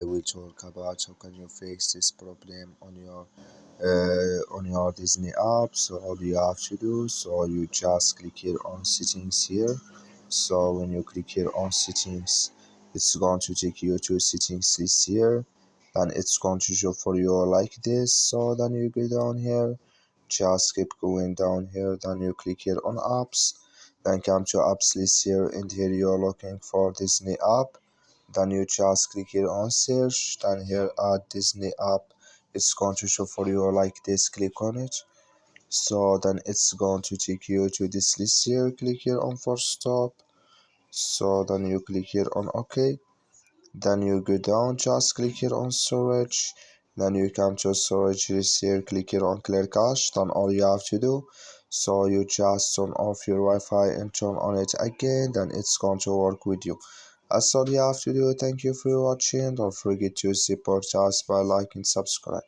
We talk about how can you fix this problem on your Disney app. So all you have to do, so you just click here on settings here. So when you click here on settings, it's going to take you to settings list here. Then it's going to show for you like this. So then you go down here, just keep going down here. Then you click here on apps. Then come to apps list here, and here you're looking for Disney app. Then you just click here on search. Then here add Disney app, it's going to show for you like this. Click on it. So then it's going to take you to this list here. Click here on force stop. So then you click here on OK. Then you go down, just click here on storage. Then you come to storage list here, click here on clear cache. Then all you have to do, so you just turn off your Wi-Fi and turn on it again. Then it's going to work with you. That's all you have to do. Thank you for watching. Don't forget to support us by liking and subscribe.